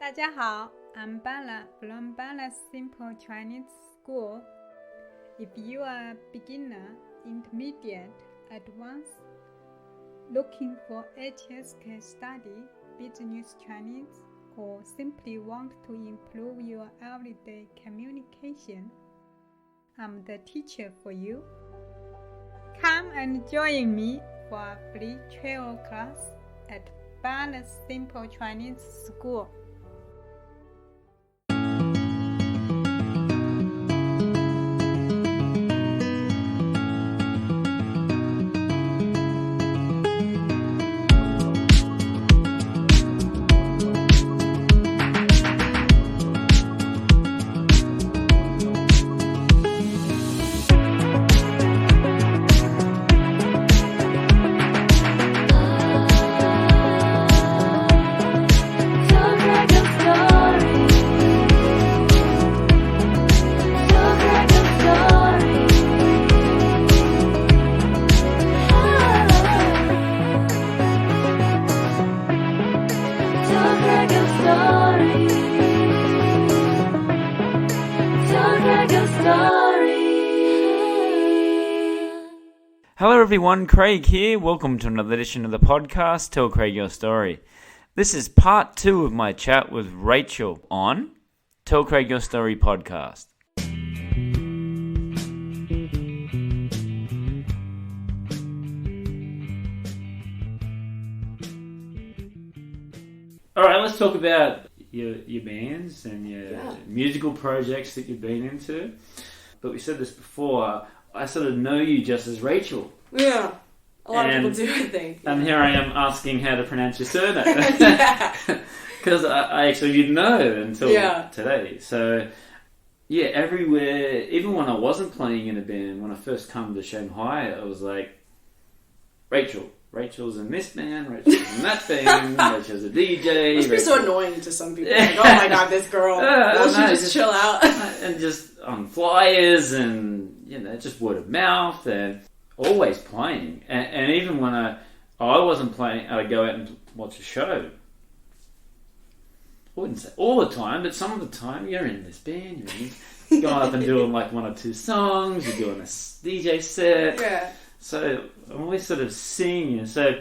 大家好, I'm Bala from Bala's Simple Chinese School. If you are a beginner, intermediate, advanced, looking for HSK study, business Chinese, or simply want to improve your everyday communication, I'm the teacher for you. Come and join me for a free travel class at Bala's Simple Chinese School. Hello everyone, Craig here. Welcome to another edition of the podcast, Tell Craig Your Story. This is part 2 of my chat with Rachel on Tell Craig Your Story podcast. Alright, let's talk about your bands and your musical projects that you've been into. But we said this before, I sort of know you just as Rachel. Yeah, a lot of people do, I think. Yeah. And here I am asking how to pronounce your surname. Because I actually didn't know until today. So, yeah, everywhere, even when I wasn't playing in a band, when I first come to Shanghai, I was like, Rachel's in this band, Rachel's in that band, Rachel's a DJ. It must be so annoying to some people. Like, oh my god, this girl. Will she just chill out? And just on flyers and, just word of mouth and always playing. And even when I wasn't playing, I'd go out and watch a show. I wouldn't say all the time, but some of the time you're in this band, you're going up and doing like one or two songs, you're doing a DJ set. Yeah. So I'm always sort of seeing you. So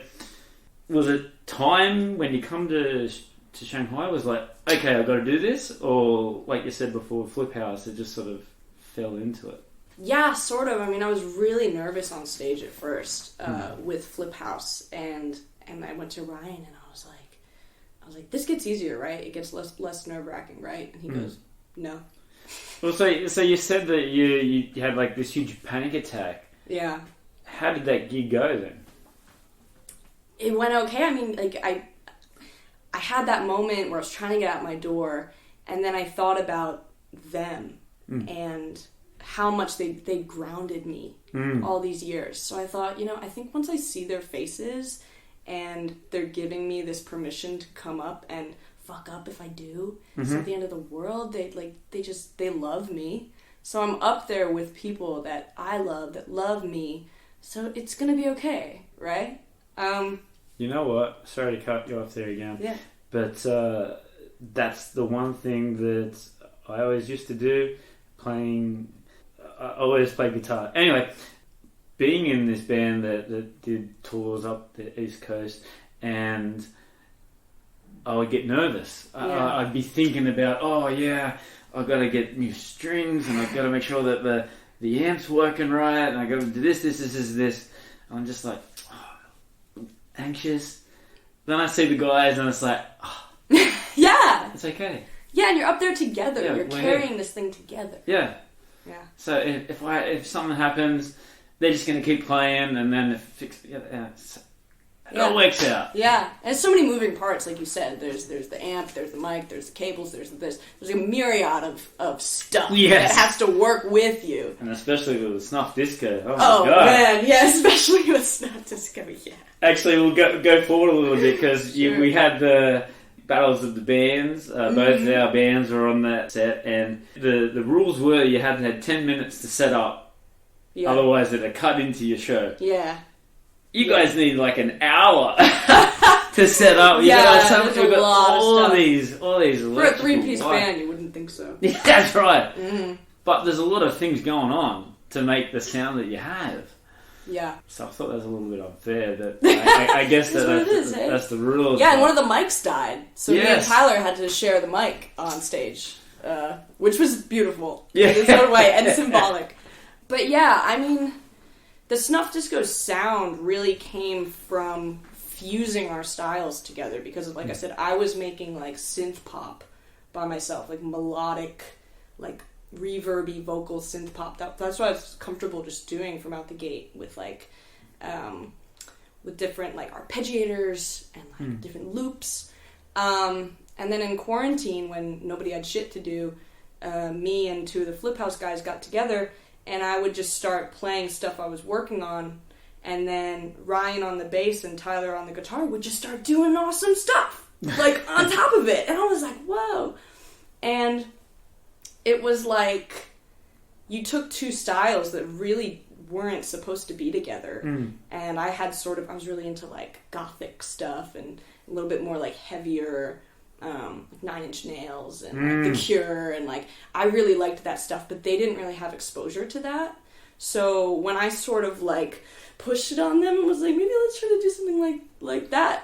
was it time when you come to Shanghai was like, okay, I've got to do this? Or like you said before, Fliphouse, it just sort of fell into it? Yeah, sort of. I mean, I was really nervous on stage at first with Fliphouse, and I went to Ryan, and I was like, this gets easier, right? It gets less nerve-wracking, right? And he goes, no. Well, so you said that you had like this huge panic attack. Yeah. How did that gig go then? It went okay. I mean, like I had that moment where I was trying to get out my door, and then I thought about them and how much they grounded me all these years. So I thought, I think once I see their faces and they're giving me this permission to come up and fuck up if I do, it's not the end of the world. They love me. So I'm up there with people that I love, that love me. So it's gonna be okay, right? You know what? Sorry to cut you off there again. Yeah. But that's the one thing that I always used to do, I always played guitar. Anyway, being in this band that did tours up the East Coast, and I would get nervous. Yeah. I'd be thinking about, I've got to get new strings, and I've got to make sure that the amp's working right, and I've got to do this. I'm just like, anxious. Then I see the guys, and it's like, yeah, it's okay. Yeah, and you're up there together. You're carrying this thing together. Yeah. Yeah. So if something happens, they're just going to keep playing, and then it all works out. Yeah, and so many moving parts, like you said. There's the amp, there's the mic, there's the cables, there's a myriad of stuff that has to work with you. And especially with the Snuff Disco. Oh my god. Man, yeah, especially with Snuff Disco, yeah. Actually, we'll go forward a little bit, because we had the battles of the bands. Both of our bands were on that set, and the rules were you had to have 10 minutes to set up. Yeah. Otherwise, it'd cut into your show. Yeah. You guys need like an hour to set up. Yeah, There's a lot of all stuff. these For a electrical 3-piece wires. band, you wouldn't think so. Yeah, that's right. Mm-hmm. But there's a lot of things going on to make the sound that you have. Yeah. So I thought that was a little bit unfair. That I guess That's what it is, eh? that's the rules. Yeah, and one of the mics died, so me and Yes. Tyler had to share the mic on stage, which was beautiful Yeah. in its own way and symbolic. But yeah, I mean, the Snuff Disco sound really came from fusing our styles together because, like I said, I was making like synth pop by myself, like melodic, like reverby vocal synth pop. That's what I was comfortable just doing from out the gate with like with different like arpeggiators and like different loops. And then in quarantine, when nobody had shit to do, me and two of the Fliphouse guys got together, and I would just start playing stuff I was working on, and then Ryan on the bass and Tyler on the guitar would just start doing awesome stuff, like on top of it. And I was like, whoa. And it was like you took two styles that really weren't supposed to be together. And I was really into like gothic stuff and a little bit more like heavier, like 9 Inch Nails and like The Cure, and like I really liked that stuff, but they didn't really have exposure to that. So when I sort of like pushed it on them and was like, maybe let's try to do something like that,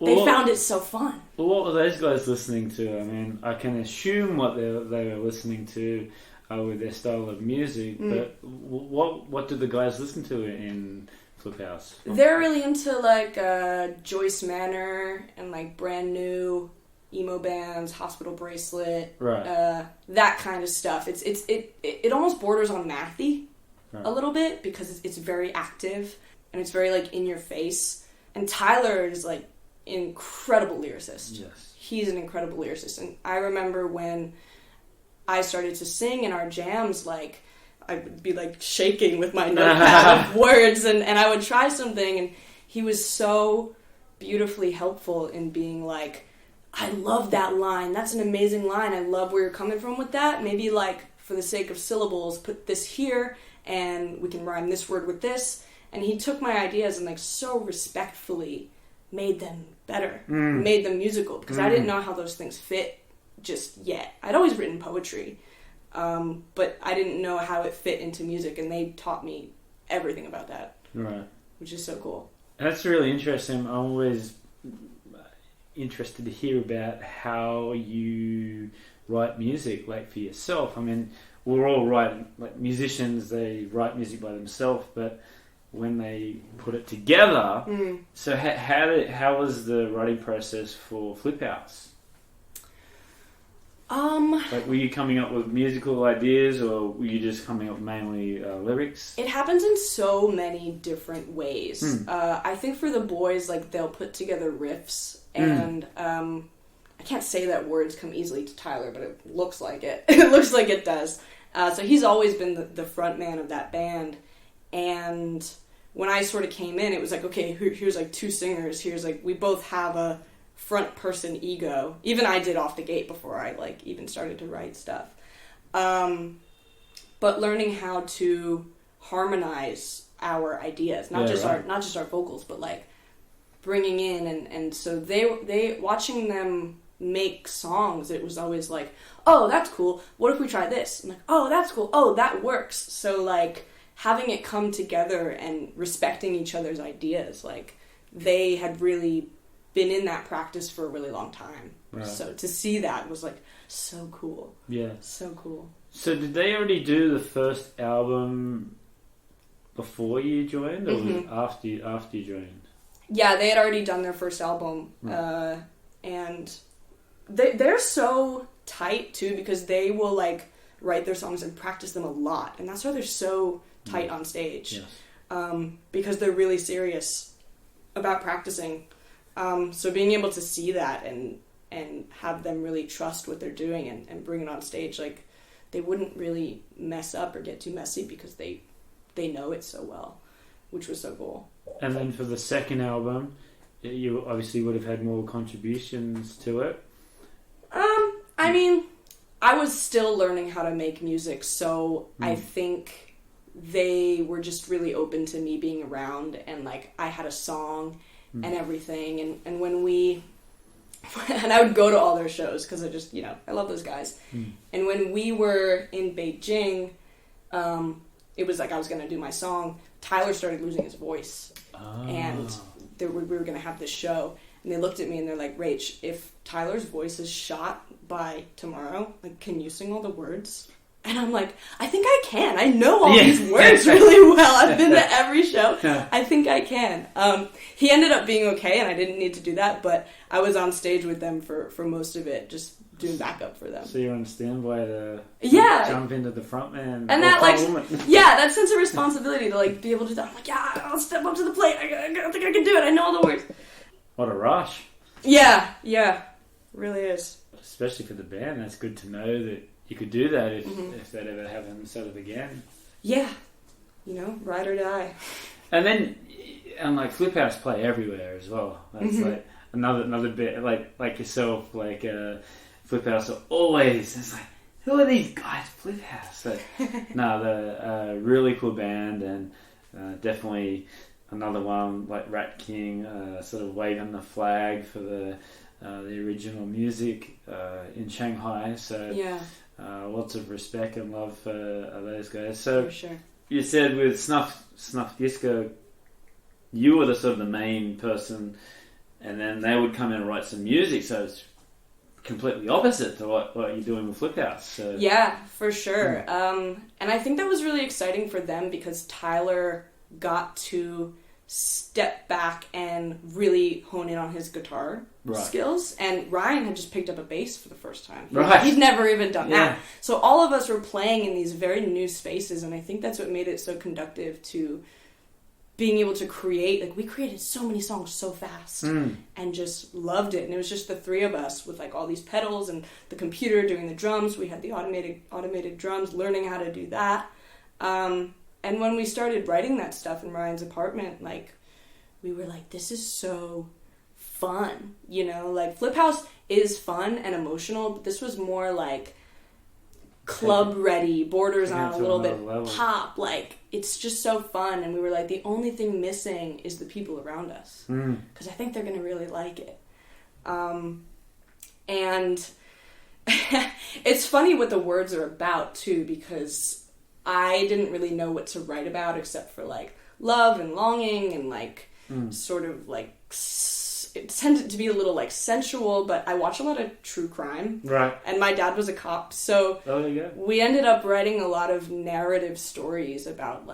they found it so fun. Well, what were those guys listening to? I mean, I can assume what they were listening to with their style of music, but what did the guys listen to in Fliphouse? They're really into like Joyce Manor and like brand new emo bands, Hospital Bracelet, Right. that kind of stuff. It almost borders on mathy a little bit because it's very active and it's very like in your face. And Tyler is like an incredible lyricist. Yes. He's an incredible lyricist. And I remember when I started to sing in our jams, like I would be like shaking with my notepad of words, and I would try something, and he was so beautifully helpful in being like, I love that line. That's an amazing line. I love where you're coming from with that. Maybe like for the sake of syllables, put this here and we can rhyme this word with this. And he took my ideas and like so respectfully made them better, made them musical, because I didn't know how those things fit just yet. I'd always written poetry, but I didn't know how it fit into music, and they taught me everything about that. Right. Which is so cool. That's really interesting. I'm always interested to hear about how you write music, like for yourself. I mean, we're all writing, like musicians, they write music by themselves, but when they put it together, so how was the writing process for Fliphouse? Like, were you coming up with musical ideas, or were you just coming up mainly lyrics? It happens in so many different ways. I think for the boys, like, they'll put together riffs, and I can't say that words come easily to Tyler, but it looks like it. It looks like it does. So he's always been the front man of that band, and when I sort of came in, it was like, okay, here's like two singers, here's like, we both have a front person ego. Even I did off the gate before I like even started to write stuff. But learning how to harmonize our ideas, not just our vocals, but like bringing in and so they watching them make songs, it was always like, oh, that's cool. What if we try this? I'm like, oh, that's cool. Oh, that works. So like having it come together and respecting each other's ideas, like they had really been in that practice for a really long time. Right. So to see that was like so cool. Yeah. So cool. So did they already do the first album before you joined, or was it after you joined? Yeah, they had already done their first album. Right. And they're so tight too, because they will like write their songs and practice them a lot. And that's why they're so tight on stage. Yes. Because they're really serious about practicing. So being able to see that and have them really trust what they're doing and bring it on stage, like they wouldn't really mess up or get too messy because they know it so well, which was so cool. And then for the second album, you obviously would have had more contributions to it. I mean, I was still learning how to make music, so I think they were just really open to me being around, and like I had a song and everything. And when we, and I would go to all their shows because I just, I love those guys. And when we were in Beijing, it was like I was going to do my song. Tyler started losing his voice. And we were going to have this show. And they looked at me and they're like, Rach, if Tyler's voice is shot by tomorrow, like, can you sing all the words? And I'm like, I think I can. I know all these words really well. I've been to every show. I think I can. He ended up being okay, and I didn't need to do that, but I was on stage with them for most of it, just doing backup for them. So you're on standby to jump into the front man. And that, that sense of responsibility to, like, be able to do that. I'm like, yeah, I'll step up to the plate. I think I can do it. I know all the words. What a rush. Yeah. Really is. Especially for the band, that's good to know that you could do that if that ever happened sort of again. Yeah. Ride or die. And then, like, Fliphouse play everywhere as well. That's like another bit, like yourself, like Fliphouse are always, it's like, who are these guys, Fliphouse? So, no, they're a really cool band, and definitely another one like Rat King, sort of waving the flag for the original music in Shanghai. So lots of respect and love for those guys. So for sure. You said with Snuff Disco, you were the sort of the main person, and then they would come in and write some music. So it's completely opposite to what you're doing with Fliphouse. So. Yeah, for sure. And I think that was really exciting for them because Tyler got to step back and really hone in on his guitar skills, and Ryan had just picked up a bass for the first time. He'd never even done that. So all of us were playing in these very new spaces, and I think that's what made it so conducive to being able to create. Like, we created so many songs so fast and just loved it, and it was just the three of us with like all these pedals and the computer doing the drums. We had the automated drums, learning how to do that. And when we started writing that stuff in Ryan's apartment, like, we were like, this is so fun, Like, Fliphouse is fun and emotional, but this was more like club-ready, borders on a little bit pop. Like, it's just so fun. And we were like, the only thing missing is the people around us. Because I think they're going to really like it. And it's funny what the words are about, too, because I didn't really know what to write about except for, like, love and longing and, like, sort of, like, it tended to be a little, like, sensual, but I watch a lot of true crime. Right. And my dad was a cop, so we ended up writing a lot of narrative stories about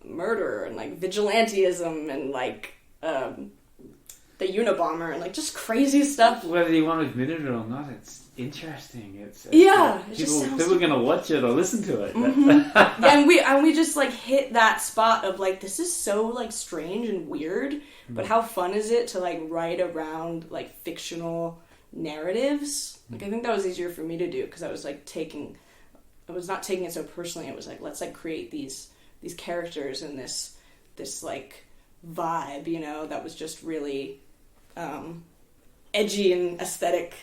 murder and, like, vigilantism and, like, the Unabomber and, like, just crazy stuff. Whether you want to admit it or not, it's interesting. It's people are going to watch it or listen to it. And we just, like, hit that spot of, like, this is so, like, strange and weird, but how fun is it to, like, write around, like, fictional narratives? Like, I think that was easier for me to do because I was, like, I was not taking it so personally. It was like, let's, like, create these characters and this like vibe, that was just really edgy and aesthetic.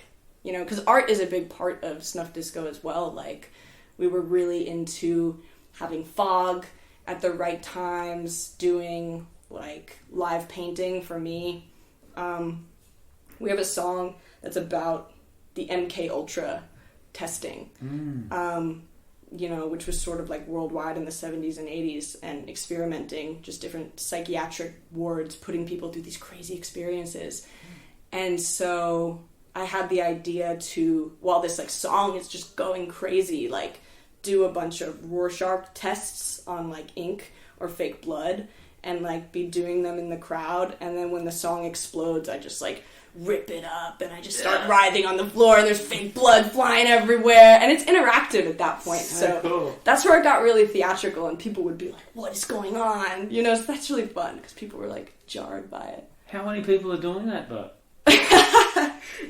Because art is a big part of Snuff Disco as well. Like, we were really into having fog at the right times, doing, like, live painting for me. We have a song that's about the MK Ultra testing, which was sort of, like, worldwide in the 70s and 80s, and experimenting, just different psychiatric wards, putting people through these crazy experiences. And so I had the idea to, while this, like, song is just going crazy, like, do a bunch of Rorschach tests on, like, ink or fake blood and, like, be doing them in the crowd. And then when the song explodes, I just, like, rip it up and I just start writhing on the floor and there's fake blood flying everywhere. And it's interactive at that point. So cool. That's where it got really theatrical and people would be like, what is going on? So that's really fun because people were, like, jarred by it. How many people are doing that, though?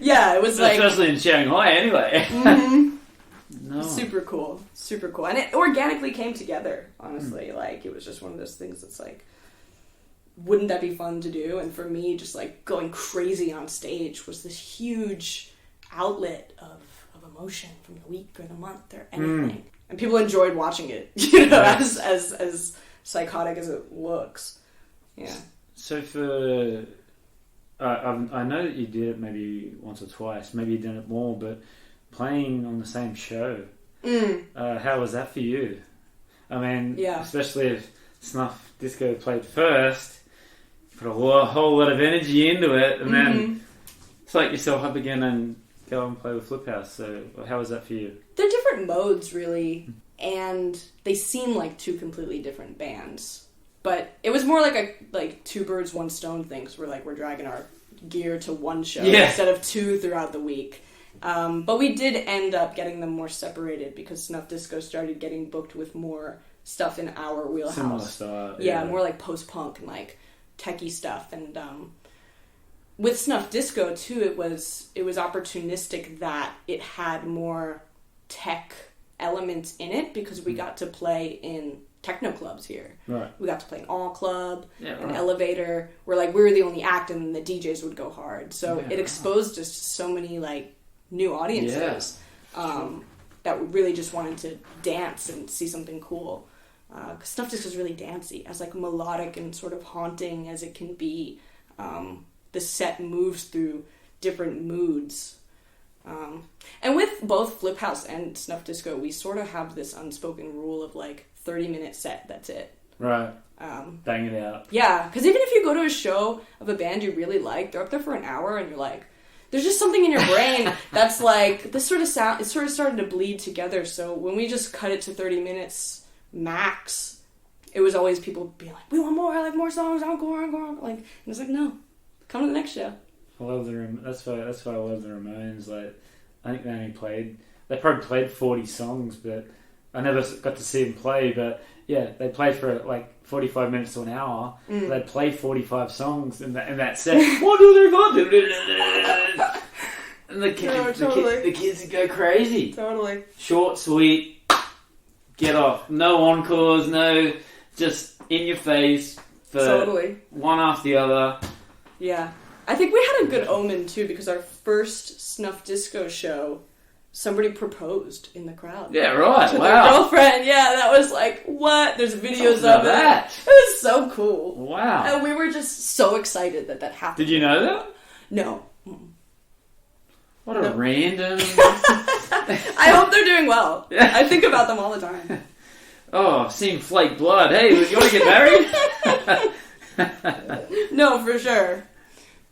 Yeah, it was especially in Shanghai, anyway. No. Super cool, and it organically came together. Honestly, like, it was just one of those things that's like, wouldn't that be fun to do? And for me, just, like, going crazy on stage was this huge outlet of emotion from the week or the month or anything, and people enjoyed watching it. As psychotic as it looks. Yeah. So for I know that you did it maybe once or twice, maybe you did it more, but playing on the same show, how was that for you? I mean, especially if Snuff Disco played first, you put a whole lot of energy into it, and then psych yourself up again and go and play with Fliphouse. So how was that for you? They're different modes, really, and they seem like two completely different bands. But it was more like two birds, one stone thing, because we're dragging our gear to one show instead of two throughout the week. But we did end up getting them more separated because Snuff Disco started getting booked with more stuff in our wheelhouse. Similar style. Yeah, more like post-punk and like techie stuff. And with Snuff Disco too, it was opportunistic that it had more tech elements in it because we got to play in techno clubs here. Right. We got to play an all club, an elevator, where we were the only act and the DJs would go hard. So it exposed us to so many like new audiences that really just wanted to dance and see something cool. Because Snuff Disco is really dancey, as like melodic and sort of haunting as it can be. The set moves through different moods. And with both Fliphouse and Snuff Disco, we sort of have this unspoken rule of like 30-minute set, that's it. Right. Bang it out. Yeah, because even if you go to a show of a band you really like, they're up there for an hour and you're like, there's just something in your brain that's like, this sort of sound, it sort of started to bleed together. So when we just cut it to 30 minutes max, it was always people being like, we want more, I like more songs, encore. Like, and it's like, no, come to the next show. I love that's why I love the Ramones. Like, I think they probably played 40 songs, but I never got to see them play. But yeah, they played for like 45 minutes to an hour. They'd play 45 songs in that set. 1, 2, 3, 4. And the kids would go crazy. Totally. Short, sweet, get off. No encores, no, just in your face for one after the other. Yeah. I think we had a good omen too, because our first Snuff Disco show, somebody proposed in the crowd. Yeah, right. To wow. their girlfriend. Yeah, that was like, what? There's videos of that. It was so cool. Wow. And we were just so excited that happened. Did you know that? No. What a random... I hope they're doing well. Yeah. I think about them all the time. Oh, seen flake blood. Hey, you want to get married? No, for sure.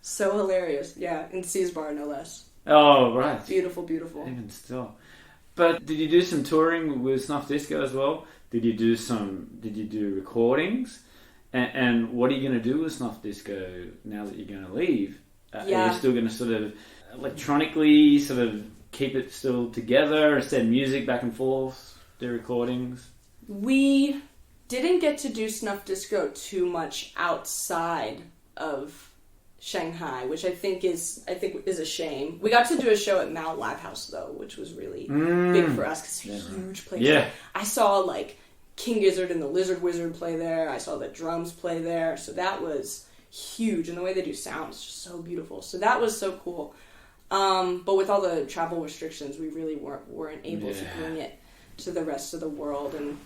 So hilarious. Yeah, in C's Bar, no less. Oh, right. Beautiful, beautiful. Even still. But did you do some touring with Snuff Disco as well? Did you do recordings? And what are you going to do with Snuff Disco now that you're going to leave? Are you still going to sort of electronically sort of keep it still together, send music back and forth, do recordings? We didn't get to do Snuff Disco too much outside of Shanghai, which I think is a shame. We got to do a show at Mao Live House though, which was really big for us because it's a huge place. Yeah. I saw like King Gizzard and the Lizard Wizard play there. I saw the drums play there, so that was huge. And the way they do sound is just so beautiful. So that was so cool. But with all the travel restrictions, we really weren't able to bring it to the rest of the world. And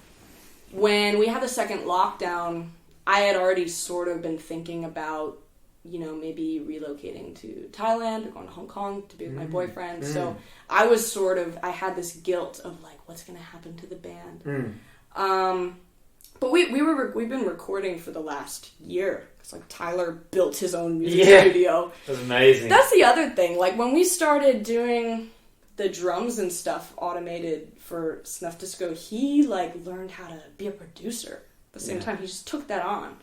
when we had the second lockdown, I had already sort of been thinking about, maybe relocating to Thailand or going to Hong Kong to be with my boyfriend. So I was I had this guilt of like, what's going to happen to the band? But we've been recording for the last year. It's like Tyler built his own music studio. That's amazing. That's the other thing. Like when we started doing the drums and stuff automated for Snuff Disco, he like learned how to be a producer. At the same time, he just took that on.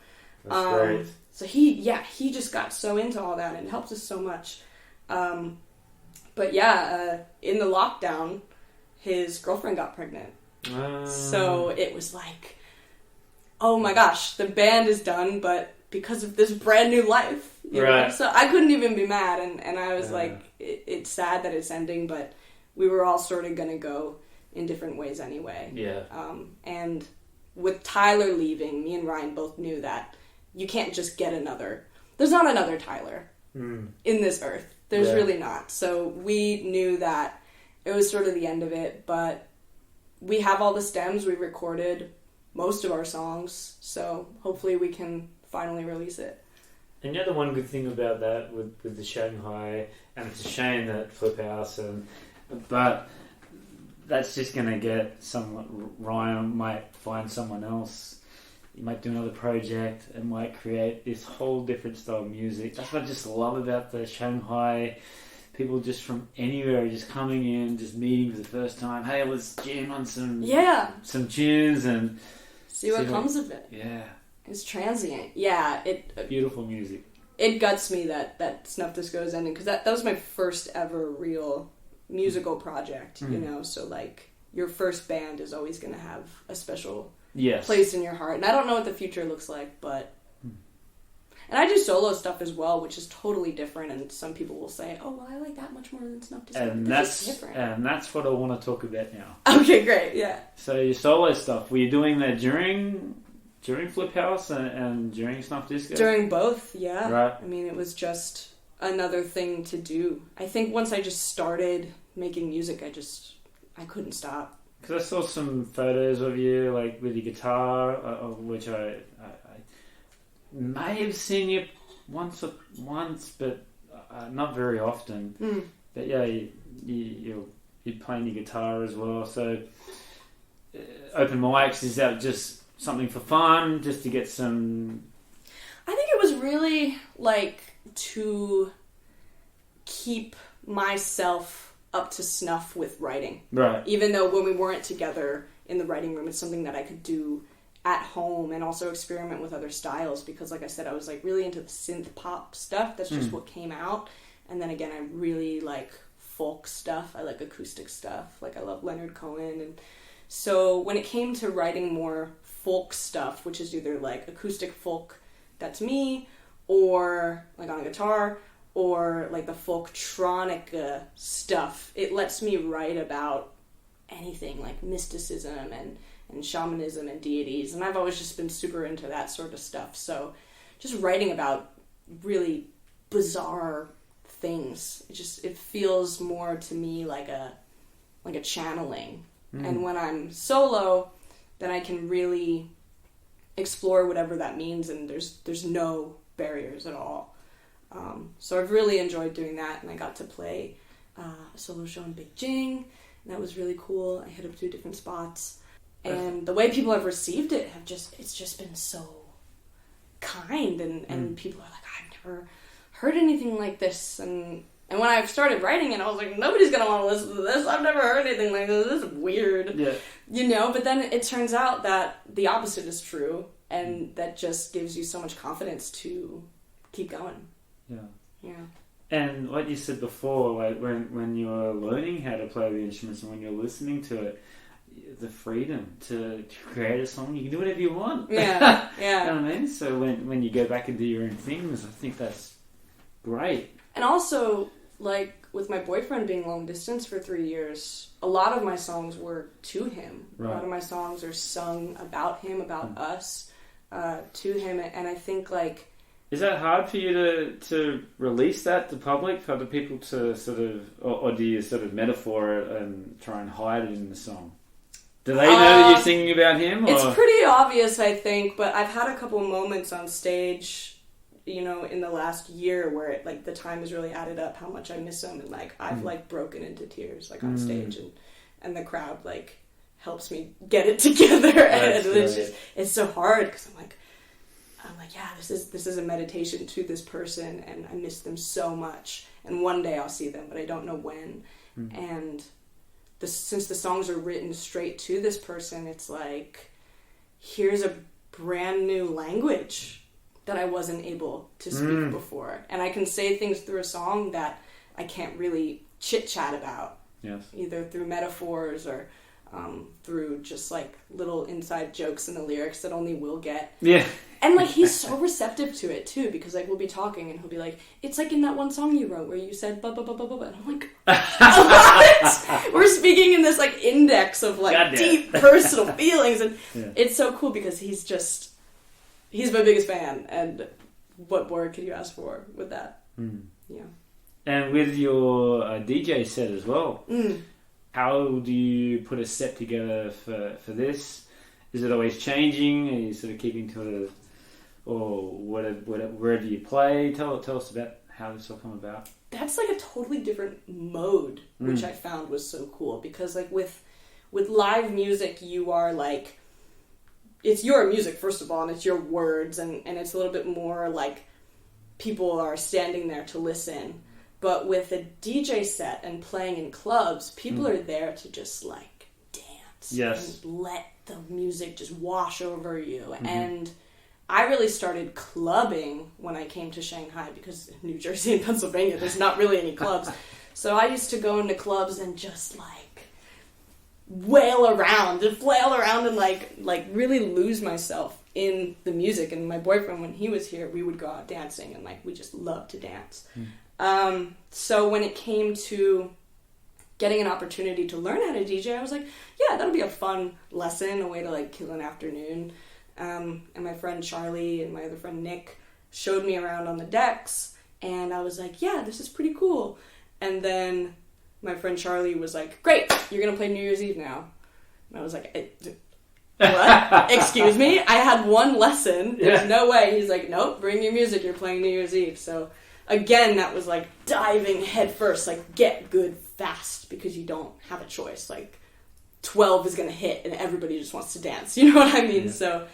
That's great. So he just got so into all that and it helped us so much. But in the lockdown, his girlfriend got pregnant. So it was like, oh my gosh, the band is done, but because of this brand new life. You know? So I couldn't even be mad. And I was like, it's sad that it's ending, but we were all sort of going to go in different ways anyway. Yeah. And with Tyler leaving, me and Ryan both knew that you can't just get there's not another Tyler in this earth. There's really not. So we knew that it was sort of the end of it, but we have all the stems. We recorded most of our songs, so hopefully we can finally release it. And the other one good thing about that with the Shanghai, and it's a shame that Fliphouse but that's just going to get Ryan might find someone else. He might do another project and might create this whole different style of music. That's what I just love about the Shanghai. People just from anywhere are just coming in, just meeting for the first time. Hey, let's jam on some tunes and see what comes of it. Yeah. It's transient. Yeah. Beautiful music. It guts me that Snuff Disco is ending, because that was my first ever real musical project, you know, so like your first band is always going to have a special place in your heart. And I don't know what the future looks like, but... And I do solo stuff as well, which is totally different, and some people will say, oh, well, I like that much more than Snuff Disco. And that's what I want to talk about now. Okay, great, yeah. So your solo stuff, were you doing that during Fliphouse and during Snuff Disco? During both, yeah. Right. I mean, it was just another thing to do. I think once I just started making music, I couldn't stop. Because I saw some photos of you, like with your guitar, which I may have seen you once, but not very often. But yeah, you're playing your guitar as well. So open mics, is that just something for fun, just to get some? I think it was really like to keep myself up to snuff with writing. Right. Even though when we weren't together in the writing room, it's something that I could do at home and also experiment with other styles, because like I said, I was like really into the synth pop stuff. That's just what came out. And then again, I really like folk stuff. I like acoustic stuff. Like I love Leonard Cohen. And so when it came to writing more folk stuff, which is either like acoustic folk, that's me, or like on a guitar, or like the folktronica stuff, it lets me write about anything like mysticism and shamanism and deities, and I've always just been super into that sort of stuff. So just writing about really bizarre things, it feels more to me like a channeling. And when I'm solo, then I can really explore whatever that means, and there's no barriers at all. So I've really enjoyed doing that, and I got to play a solo show in Beijing, and that was really cool. I hit up 2 different spots, and the way people have received it it's just been so kind, and people are like, I've never heard anything like this, and when I started writing it, I was like, nobody's gonna want to listen to this. I've never heard anything like this. This is weird. Yeah. You know, but then it turns out that the opposite is true, and that just gives you so much confidence to keep going. Yeah. And like you said before, like when you're learning how to play the instruments and when you're listening to it, the freedom to create a song, you can do whatever you want. Yeah. You know what I mean? So when you go back and do your own things, I think that's great. And also, like with my boyfriend being long distance for 3 years, a lot of my songs were to him. Right. A lot of my songs are sung about him, about us, to him, and I think like... Is that hard for you to release that to public, for other people to sort of, or do you sort of metaphor it and try and hide it in the song? Do they know that you're singing about him? Or? It's pretty obvious, I think, but I've had a couple moments on stage, you know, in the last year where it, like the time has really added up how much I miss him, and like I've like broken into tears like on stage, and the crowd like helps me get it together, and it's so hard because I'm like, yeah, this is a meditation to this person, and I miss them so much, and one day I'll see them, but I don't know when. And since the songs are written straight to this person, it's like, here's a brand new language that I wasn't able to speak before, and I can say things through a song that I can't really chit-chat about. Yes. Either through metaphors or through just like little inside jokes in the lyrics that only Will get. Yeah. And like he's so receptive to it too, because like we'll be talking and he'll be like, it's like in that one song you wrote where you said ba ba ba ba ba ba, and I'm like, what? We're speaking in this like index of like deep personal feelings, and it's so cool because he's my biggest fan, and what more could you ask for with that? Yeah. And with your DJ set as well, how do you put a set together for this? Is it always changing? Are you sort of keeping to or where do you play? Tell us about how this all come about. That's like a totally different mode, which I found was so cool, because like with live music, you are like, it's your music first of all, and it's your words, and it's a little bit more like people are standing there to listen. But with a DJ set and playing in clubs, people are there to just like dance, yes, and let the music just wash over you. And I really started clubbing when I came to Shanghai, because in New Jersey and Pennsylvania, there's not really any clubs. So I used to go into clubs and just like flail around and like really lose myself in the music. And my boyfriend, when he was here, we would go out dancing, and like we just loved to dance. So when it came to getting an opportunity to learn how to DJ, I was like, yeah, that'll be a fun lesson, a way to like kill an afternoon. And my friend Charlie and my other friend Nick showed me around on the decks, and I was like, yeah, this is pretty cool. And then my friend Charlie was like, great, you're going to play New Year's Eve now. And I was like, what? Excuse me? I had one lesson. There's no way. He's like, nope, bring your music. You're playing New Year's Eve. So again, that was like diving head first, like get good fast, because you don't have a choice. Like 12 is going to hit and everybody just wants to dance. You know what I mean? So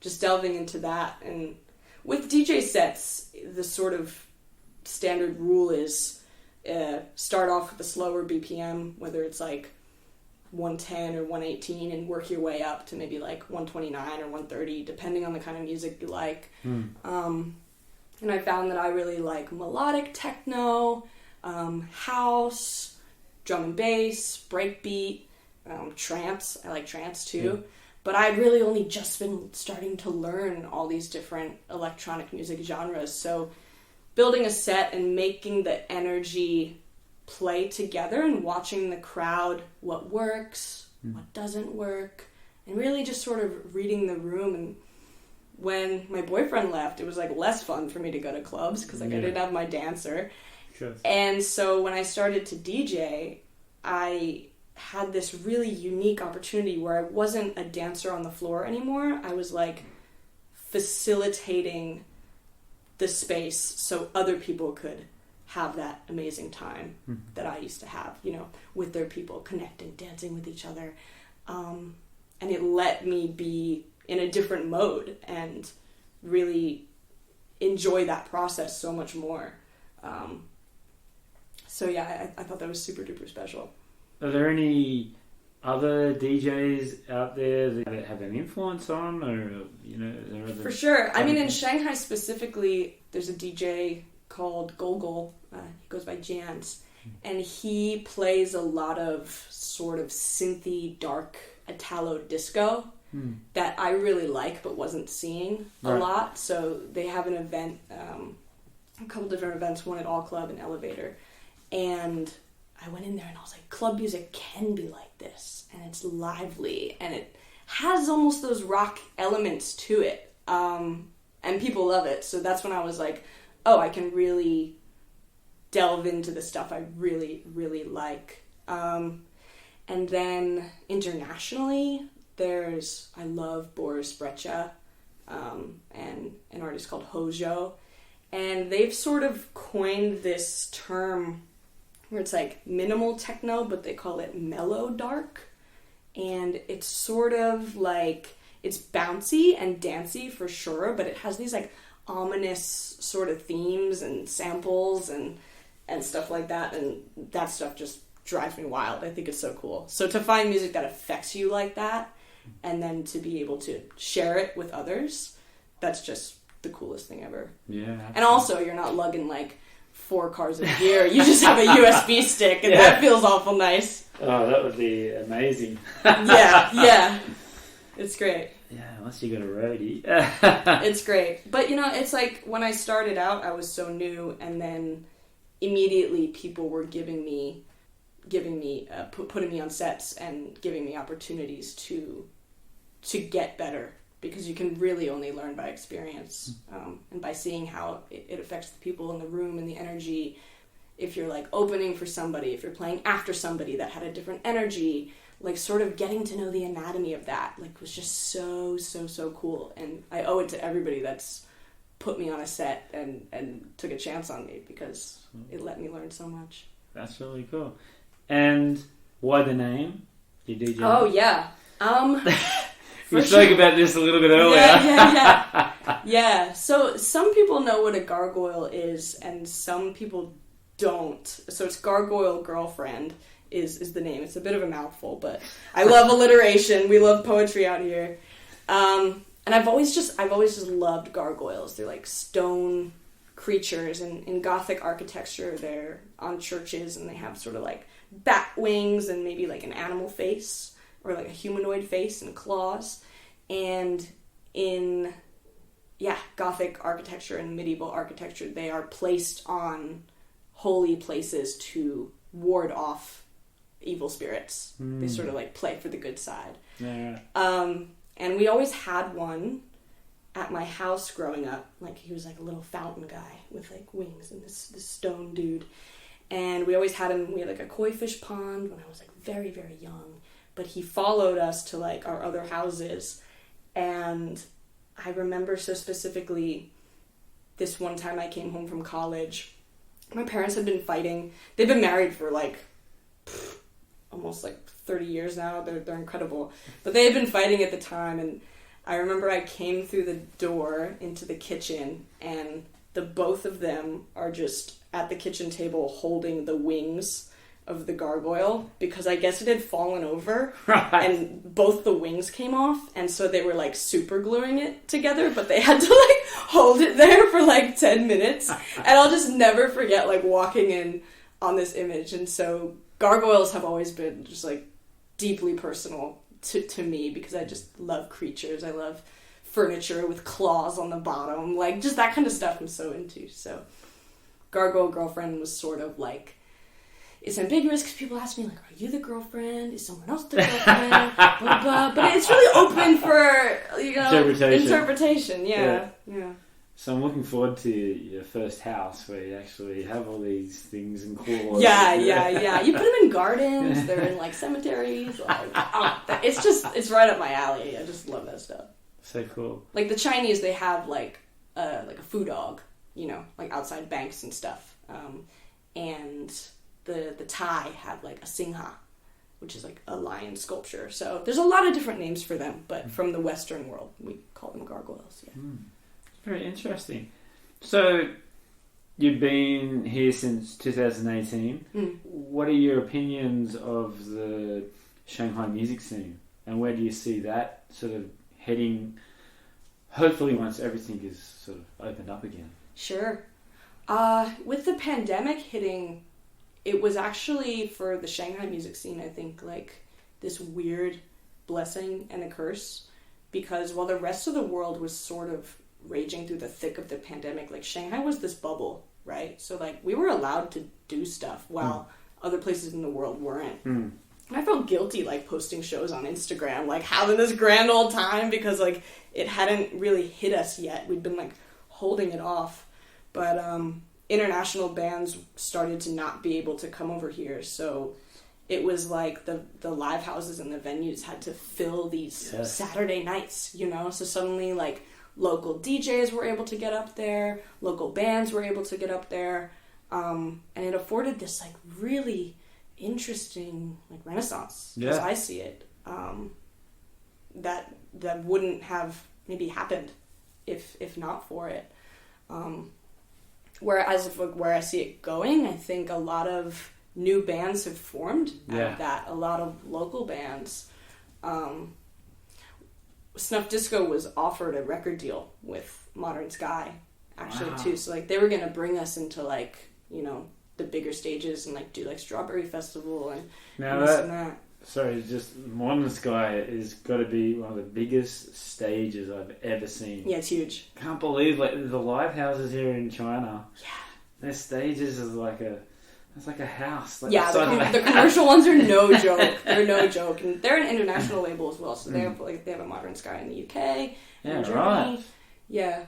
just delving into that. And with DJ sets, the sort of standard rule is start off with a slower BPM, whether it's like 110 or 118, and work your way up to maybe like 129 or 130, depending on the kind of music you like. And I found that I really like melodic techno, house, drum and bass, breakbeat, trance. I like trance too. But I'd really only just been starting to learn all these different electronic music genres. So building a set and making the energy play together and watching the crowd, what works, what doesn't work, and really just sort of reading the room. And when my boyfriend left, it was like less fun for me to go to clubs, because like I didn't have my dancer. Sure. And so when I started to DJ, I had this really unique opportunity where I wasn't a dancer on the floor anymore. I was like facilitating the space so other people could have that amazing time that I used to have, you know, with their people, connecting, dancing with each other. And it let me be in a different mode and really enjoy that process so much more. So yeah, I thought that was super duper special. Are there any other DJs out there that have an influence on, or you know, are there other... For sure. I mean, in Shanghai specifically, there's a DJ called Gargoyle. He goes by Jans, and he plays a lot of sort of synthy, dark Italo disco that I really like, but wasn't seeing a lot. So they have an event, a couple different events, one at All Club and Elevator, and I went in there and I was like, club music can be like this, and it's lively, and it has almost those rock elements to it, and people love it. So that's when I was like, oh, I can really delve into the stuff I really, really like. And then internationally, I love Boris Brejcha, and an artist called Hojo, and they've sort of coined this term where it's like minimal techno, but they call it mellow dark. And it's sort of like, it's bouncy and dancey for sure, but it has these like ominous sort of themes and samples and stuff like that. And that stuff just drives me wild. I think it's so cool. So to find music that affects you like that, and then to be able to share it with others, that's just the coolest thing ever. Yeah. Absolutely. And also, you're not lugging like 4 cars of gear. You just have a USB stick, and that feels awful nice. Oh, that would be amazing. Yeah. It's great. Yeah, unless you got a roadie. It's great. But, you know, it's like when I started out, I was so new, and then immediately people were putting me on sets and giving me opportunities to get better, because you can really only learn by experience, and by seeing how it affects the people in the room and the energy. if you're like opening for somebody, if you're playing after somebody that had a different energy, like sort of getting to know the anatomy of that, like was just so cool. And I owe it to everybody that's put me on a set and took a chance on me, because it let me learn so much. That's really cool. And why the name? Your DJ? Oh, yeah. We spoke about this a little bit earlier. Yeah. So some people know what a gargoyle is, and some people don't. So it's Gargoyle Girlfriend is the name. It's a bit of a mouthful, but I love alliteration. We love poetry out here. And I've always just loved gargoyles. They're like stone creatures, and in Gothic architecture, they're on churches, and they have sort of like bat wings and maybe like an animal face, or like a humanoid face and claws. And in Gothic architecture and medieval architecture, they are placed on holy places to ward off evil spirits. They sort of like play for the good side. Yeah. And we always had one at my house growing up. Like, he was like a little fountain guy with like wings, and this stone dude. And we always had him. We had like a koi fish pond when I was like very, very young. But he followed us to like our other houses. And I remember so specifically this one time I came home from college. My parents had been fighting. They've been married for like almost like 30 years now. They're incredible. But they had been fighting at the time, and I remember I came through the door into the kitchen, and the both of them are just at the kitchen table holding the wings of the gargoyle, because I guess it had fallen over, and both the wings came off, and so they were like super gluing it together, but they had to like hold it there for like 10 minutes, and I'll just never forget like walking in on this image. And so gargoyles have always been just like deeply personal to me, because I just love creatures. I love furniture with claws on the bottom, like just that kind of stuff I'm so into. So Gargoyle Girlfriend was sort of like, it's ambiguous because people ask me like, are you the girlfriend? Is someone else the girlfriend? Blah, blah. But it's really open for, you know, interpretation. Yeah. So I'm looking forward to your first house where you actually have all these things and claws. Yeah. You put them in gardens. They're in like cemeteries. Like, it's right up my alley. I just love that stuff. So cool. Like the Chinese, they have like a foo dog, you know, like outside banks and stuff. And the Thai have like a Singha, which is like a lion sculpture. So there's a lot of different names for them, but from the Western world, we call them gargoyles. Yeah. Very interesting. So you've been here since 2018. What are your opinions of the Shanghai music scene, and where do you see that sort of heading, hopefully once everything is sort of opened up again? Sure. With the pandemic hitting, it was actually, for the Shanghai music scene, I think, like this weird blessing and a curse, because while the rest of the world was sort of raging through the thick of the pandemic, like Shanghai was this bubble, right? So like we were allowed to do stuff while other places in the world weren't. And I felt guilty like posting shows on Instagram, like having this grand old time, because like it hadn't really hit us yet. We'd been like holding it off. But international bands started to not be able to come over here, so it was like the live houses and the venues had to fill these Saturday nights, you know? So suddenly like local DJs were able to get up there, local bands were able to get up there, and it afforded this like really interesting like renaissance, as I see it, that wouldn't have maybe happened if not for it. Whereas where I see it going, I think a lot of new bands have formed out of that. A lot of local bands. Snuff Disco was offered a record deal with Modern Sky, actually, too. So, like, they were going to bring us into, like, you know, the bigger stages and, like, do, like, Strawberry Festival and this and that. Sorry, just Modern Sky is got to be one of the biggest stages I've ever seen. Yeah, it's huge. Can't believe, like, the live houses here in China. Yeah. Their stages is like a... It's like a house. Like the commercial ones are no joke. They're no joke, and they're an international label as well. So they have a Modern Sky in the UK, in Germany. Right. Yeah,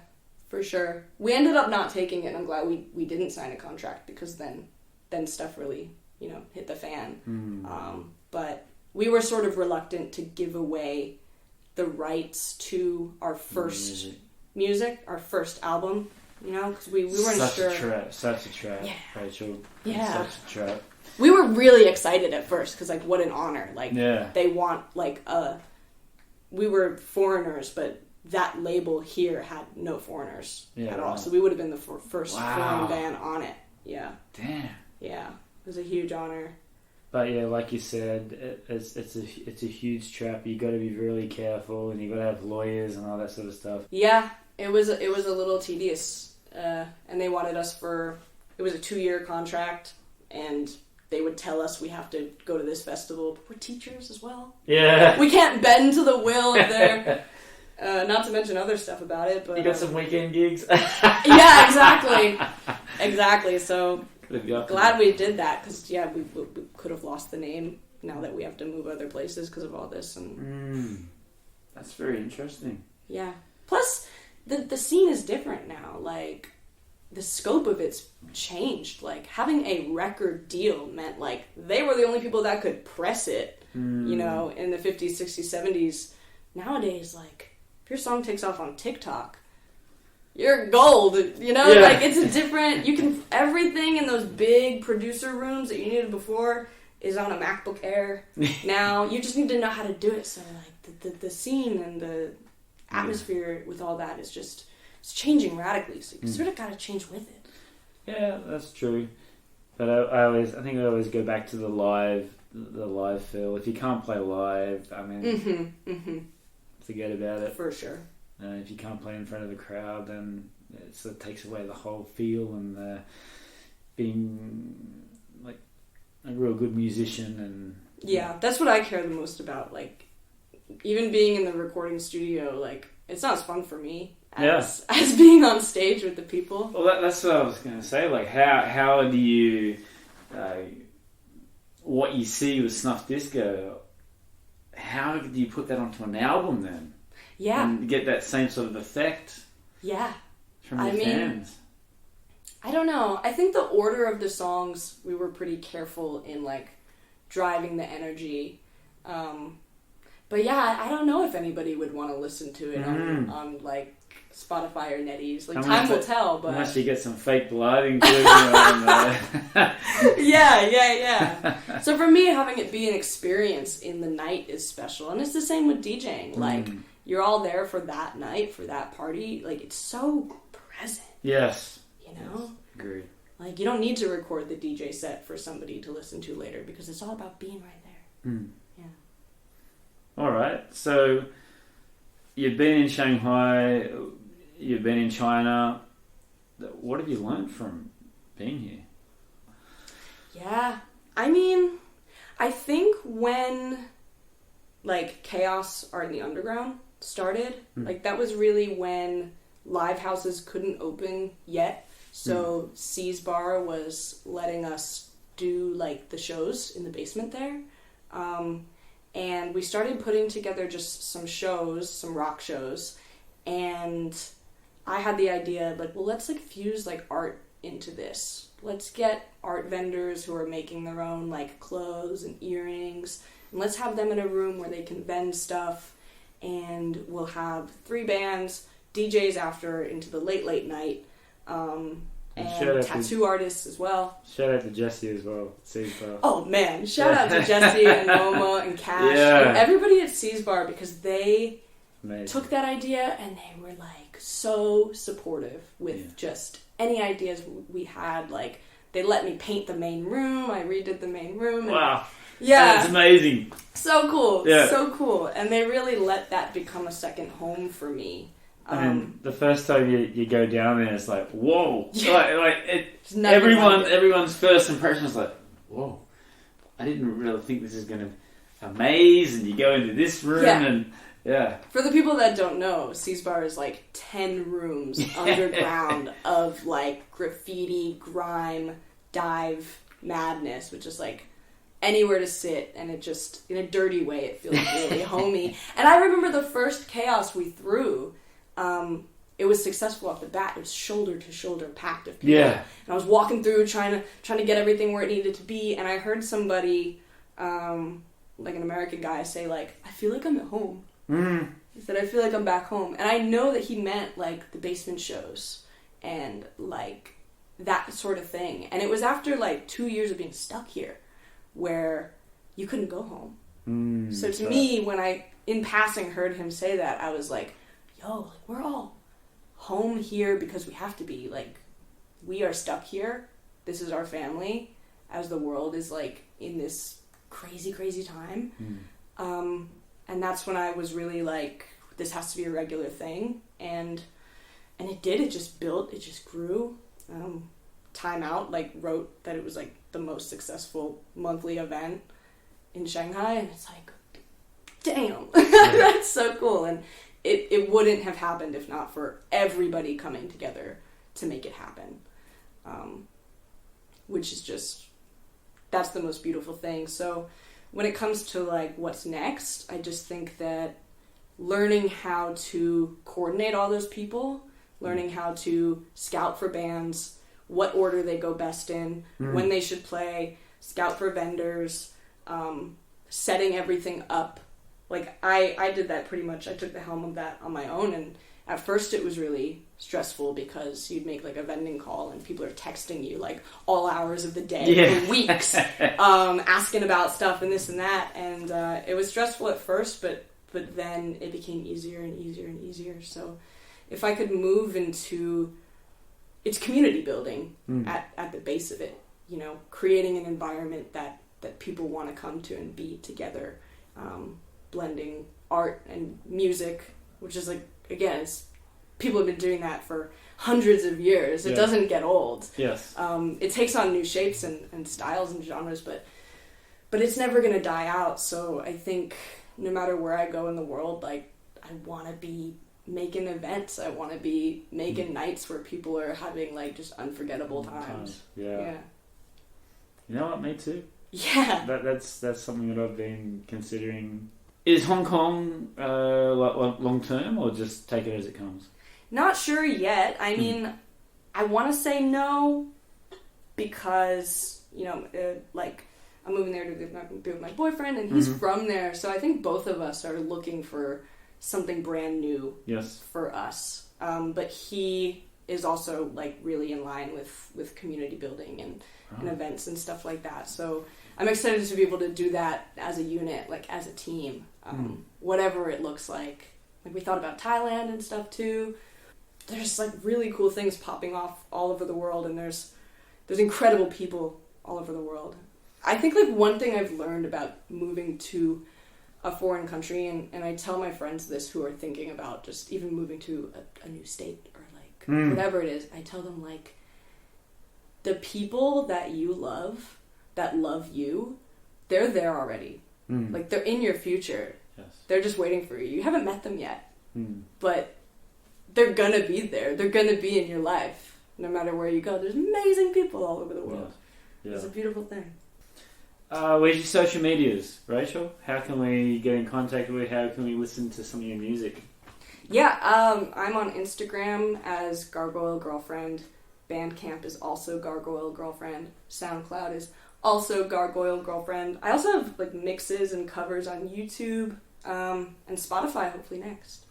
for sure. We ended up not taking it. And I'm glad we didn't sign a contract, because then then stuff really, hit the fan. But we were sort of reluctant to give away the rights to our first music, our first album, because we weren't sure. Such a trap, yeah. Rachel. Yeah. Such a trap. We were really excited at first, because, like, what an honor. Like, yeah. They want, like, we were foreigners, but that label here had no foreigners at all. So we would have been the first foreign band on it. Yeah. Damn. Yeah. It was a huge honor. But yeah, like you said, it's a huge trap. You got to be really careful, and you got to have lawyers and all that sort of stuff. Yeah, it was a little tedious, and they wanted us it was a 2-year contract, and they would tell us we have to go to this festival. But we're teachers as well. Yeah, we can't bend to the will of their. Not to mention other stuff about it, but you got some weekend gigs. Yeah, exactly. So. Glad we did that, because we could have lost the name now that we have to move other places because of all this. And that's very interesting. Yeah. Plus, the scene is different now. Like, the scope of it's changed. Like, having a record deal meant, like, they were the only people that could press it, in the 50s, 60s, 70s. Nowadays, like, if your song takes off on TikTok, you're gold, like, it's a different, everything in those big producer rooms that you needed before is on a MacBook Air. Now, you just need to know how to do it. So, like, the scene and the atmosphere with all that is just, it's changing radically. So you sort of got to change with it. Yeah, that's true. But I think I always go back to the live feel. If you can't play live, I mean, forget about it. For sure. If you can't play in front of the crowd, then it sort of takes away the whole feel and being like a real good musician. And yeah, that's what I care the most about. Like, even being in the recording studio, like, it's not as fun for me as being on stage with the people. Well, that's what I was going to say. Like, how do you what you see with Snuff Disco? How do you put that onto an album then? Yeah. And get that same sort of effect. Yeah. From your fans. I don't know. I think the order of the songs, we were pretty careful in, like, driving the energy. But yeah, I don't know if anybody would want to listen to it on like, Spotify or NetEase. Like, time will tell, but... Unless you get some fake blood included on Yeah. So for me, having it be an experience in the night is special. And it's the same with DJing. Like... You're all there for that night, for that party. Like, it's so present. Yes. Yes. Agreed. Like, you don't need to record the DJ set for somebody to listen to later, because it's all about being right there. Yeah. All right. So, you've been in Shanghai. You've been in China. What have you learned from being here? Yeah. I mean, I think when, like, Chaos Art in the Underground started, like, that was really when live houses couldn't open yet. So C's Bar was letting us do, like, the shows in the basement there. And we started putting together just some shows, some rock shows. And I had the idea, like, well, let's, like, fuse, like, art into this. Let's get art vendors who are making their own, like, clothes and earrings. And let's have them in a room where they can vend stuff. And we'll have 3 bands, DJs after into the late night, and tattoo artists as well. Shout out to Jesse as well. Oh man, shout out to Jesse and Momo and Cash and everybody at C's Bar, because they took that idea and they were, like, so supportive with just any ideas we had. Like, they let me paint the main room. I redid the main room. Wow. Yeah. That's amazing. So cool. Yeah. So cool. And they really let that become a second home for me. I mean, the first time you go down there, it's like, whoa. Yeah. Everyone's first impression is like, whoa. I didn't really think this is going to amaze. And you go into this room and, For the people that don't know, C's Bar is, like, 10 rooms underground of, like, graffiti, grime, dive madness, which is, like, anywhere to sit, and it just, in a dirty way, it feels really homey. And I remember the first Chaos we threw, it was successful off the bat. It was shoulder to shoulder packed of people. Yeah. And I was walking through trying to get everything where it needed to be, and I heard somebody, like an American guy, say like, I feel like I'm at home. He said, I feel like I'm back home. And I know that he meant like the basement shows and like that sort of thing. And it was after like 2 years of being stuck here where you couldn't go home. So to me, when I in passing heard him say that, I was like, yo, like, we're all home here because we have to be. Like, we are stuck here. This is our family as the world is like in this crazy, crazy time. And that's when I was really like, this has to be a regular thing. And it did. It just built. It just grew. Time Out like wrote that it was like the most successful monthly event in Shanghai, and it's like, damn, that's so cool. And it wouldn't have happened if not for everybody coming together to make it happen, which is just, that's the most beautiful thing. So when it comes to like what's next, I just think that learning how to coordinate all those people, learning how to scout for bands, what order they go best in, when they should play, scout for vendors, setting everything up. Like, I did that pretty much. I took the helm of that on my own, and at first it was really stressful because you'd make, like, a vending call, and people are texting you, like, all hours of the day for weeks, asking about stuff and this and that, and it was stressful at first, but then it became easier and easier and easier. So if I could move into... It's community building at the base of it, you know, creating an environment that people want to come to and be together, blending art and music, which is like, again, people have been doing that for hundreds of years. It doesn't get old. Yes. It takes on new shapes and styles and genres, but it's never going to die out. So I think no matter where I go in the world, like, I want to be making events. I want to be making nights where people are having like just unforgettable times. Yeah. You know what? Me too. Yeah. That's something that I've been considering. Is Hong Kong long term or just take it as it comes? Not sure yet. I mean, I want to say no because, you know, like I'm moving there to be with my boyfriend and he's from there. So I think both of us are looking for something brand new for us. But he is also like really in line with community building and events and stuff like that. So I'm excited to be able to do that as a unit, like as a team, whatever it looks like. Like we thought about Thailand and stuff too. There's like really cool things popping off all over the world, and there's incredible people all over the world. I think like one thing I've learned about moving to a foreign country, and I tell my friends this who are thinking about just even moving to a new state or like whatever it is, I tell them like the people that you love, that love you, they're there already. Like they're in your future. Yes. They're just waiting for you. You haven't met them yet, but they're gonna be there. They're gonna be in your life no matter where you go. There's amazing people all over the world. Yeah. It's a beautiful thing. Where's your social medias, Rachel? How can we get in contact with you? How can we listen to some of your music? Yeah, I'm on Instagram as Gargoyle Girlfriend. Bandcamp is also Gargoyle Girlfriend. SoundCloud is also Gargoyle Girlfriend. I also have like mixes and covers on YouTube and Spotify hopefully next.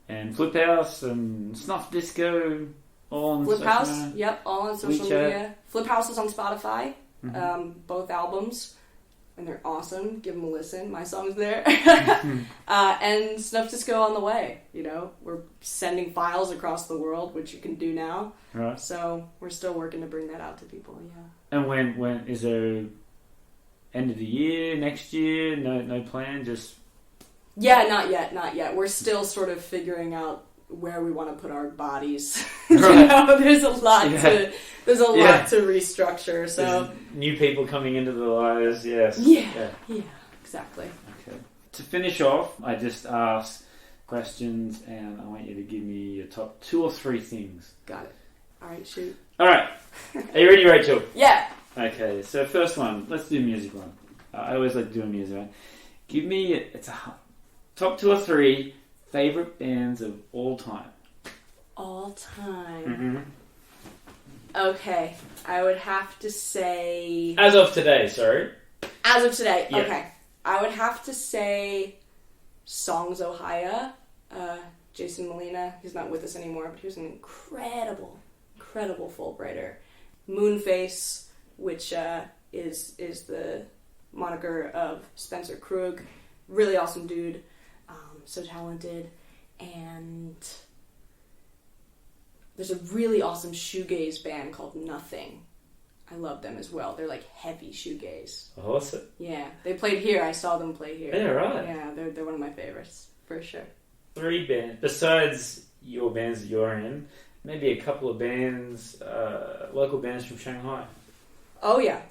And Fliphouse and Snuff Disco, all on Fliphouse, yep, all on social media. Fliphouse is on Spotify. Both albums, and they're awesome. Give them a listen. My song's there. And Snuff Disco on the way. You know, we're sending files across the world, which you can do now. Right. So we're still working to bring that out to people. Yeah. And when is there end of the year, next year? No plan. Just not yet. We're still sort of figuring out where we want to put our bodies. You know, there's a lot to restructure. So there's new people coming into the lives. Yes. Yeah, exactly. Okay. To finish off, I just ask questions, and I want you to give me your top 2 or 3 things. Got it. All right, shoot. All right. Are you ready, Rachel? Yeah. Okay. So first one, let's do a music one. I always like doing music. Right? Give me top 2 or 3 favorite bands of all time. all time. Mm-hmm. Okay, I would have to say... As of today, sorry. As of today, Yeah. okay. I would have to say Songs Ohia. Jason Molina, he's not with us anymore, but he was an incredible Fulbrighter. Moonface, which is the moniker of Spencer Krug. Really awesome dude. So talented. And there's a really awesome shoegaze band called Nothing. I love them as well. They're like heavy shoegaze. Awesome. Yeah, they played here. I saw them play here. Yeah, right. Yeah, they're one of my favorites for sure. 3 bands besides your bands that you're in. Maybe a couple of bands, local bands from Shanghai. Oh yeah.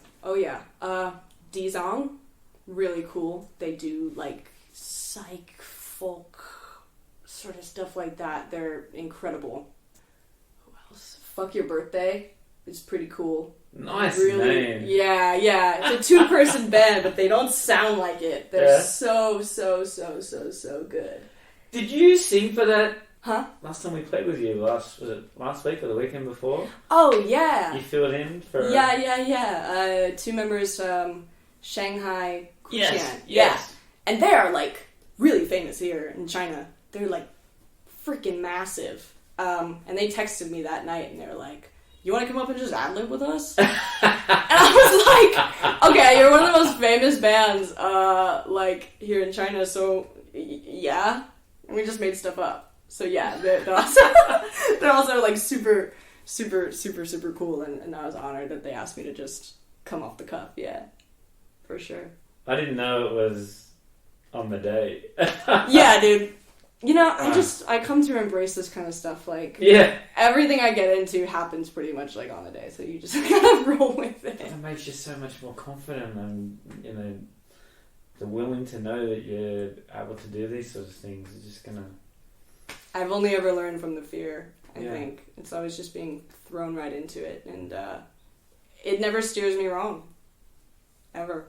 Dizong, really cool. They do like psych folk sort of stuff like that. They're incredible. Who else? Fuck Your Birthday is pretty cool. Nice really, name. Yeah. It's a 2-person band, but they don't sound like it. They're so good. Did you sing for that? Huh? Last time we played with you, was it last week or the weekend before? Oh yeah. You filled in for. Yeah. 2 members, Shanghai, Kuqian. Yes. Yeah, and they are like really famous here in China. They're like freaking massive. And they texted me that night, and they were like, "You want to come up and just ad-lib with us?" And I was like, "Okay, you're one of the most famous bands, like here in China, so yeah." And we just made stuff up. So yeah, they're also like super cool, and I was honored that they asked me to just come off the cuff. Yeah, for sure. I didn't know it was on the day. Yeah, dude. You know, I come to embrace this kind of stuff. Like, everything I get into happens pretty much like on the day, so you just kind of roll with it. It makes you so much more confident, and you know, the willing to know that you're able to do these sorts of things is just gonna. I've only ever learned from the fear. I think it's always just being thrown right into it, and it never steers me wrong, ever.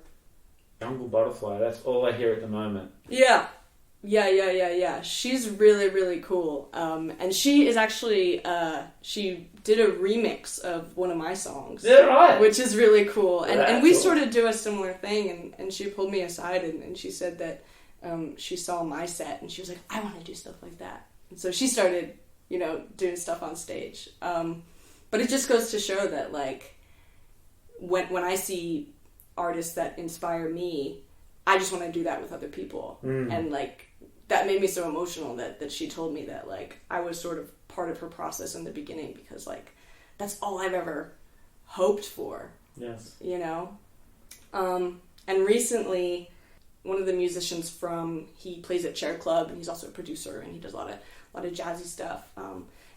Jungle Butterfly. That's all I hear at the moment. Yeah. She's really cool. And she is actually, she did a remix of one of my songs. Yeah, right. Which is really cool. And we cool. sort of do a similar thing, and she pulled me aside, and she said that she saw my set, and she was like, I want to do stuff like that. And so she started, you know, doing stuff on stage. But it just goes to show that, like, when I see artists that inspire me, I just want to do that with other people. And, like, that made me so emotional that she told me that, like, I was sort of part of her process in the beginning, because, like, that's all I've ever hoped for. Yes. You know? And recently, one of the musicians he plays at Chair Club, and he's also a producer, and he does a lot of jazzy stuff.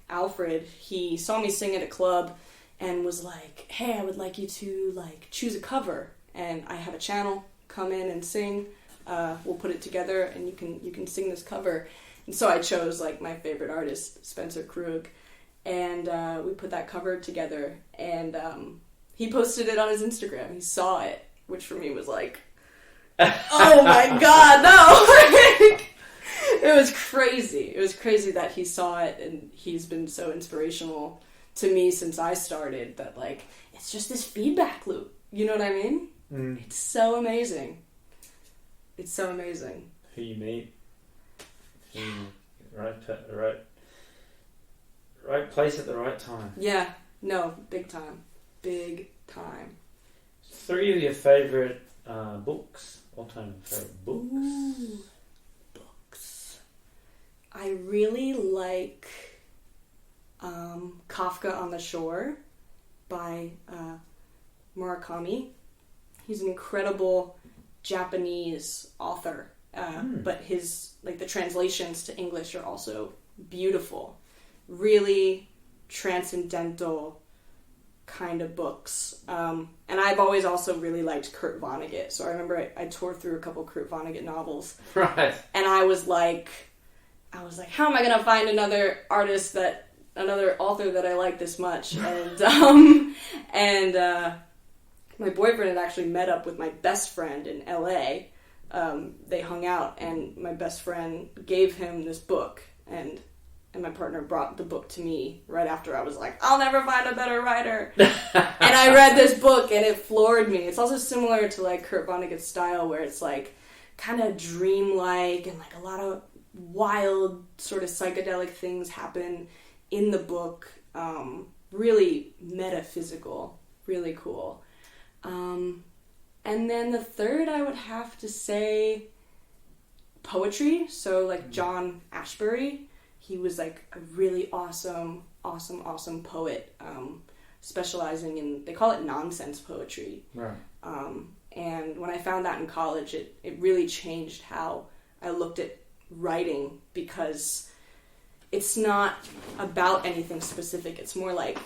Alfred, he saw me sing at a club and was like, hey, I would like you to, like, choose a cover. And I have a channel, come in and sing. We'll put it together, and you can sing this cover. And so I chose, like, my favorite artist, Spencer Krug, and we put that cover together. And he posted it on his Instagram. He saw it, which for me was like, oh my god, no! It was crazy. It was crazy that he saw it, and he's been so inspirational to me since I started. That, like, it's just this feedback loop. You know what I mean? It's so amazing. It's so amazing. Who you meet. Right place at the right time. Yeah. No, big time. Big time. 3 of your favourite books. All-time favourite books. Ooh, books. I really like Kafka on the Shore by Murakami. He's an incredible Japanese author, but his, like, the translations to English are also beautiful. Really transcendental kind of books. And I've always also really liked Kurt Vonnegut. So I remember I tore through a couple Kurt Vonnegut novels. Right. And I was like, how am I going to find another author that I like this much? And my boyfriend had actually met up with my best friend in LA. They hung out, and my best friend gave him this book, and and my partner brought the book to me right after I was like, I'll never find a better writer. And I read this book and it floored me. It's also similar to like Kurt Vonnegut's style, where it's like kind of dreamlike and like a lot of wild sort of psychedelic things happen in the book. Really metaphysical, really cool. And then the third, I would have to say poetry. So like John Ashbery, he was like a really awesome poet, specializing in, they call it nonsense poetry. Right. And when I found that in college, it really changed how I looked at writing, because it's not about anything specific. It's more like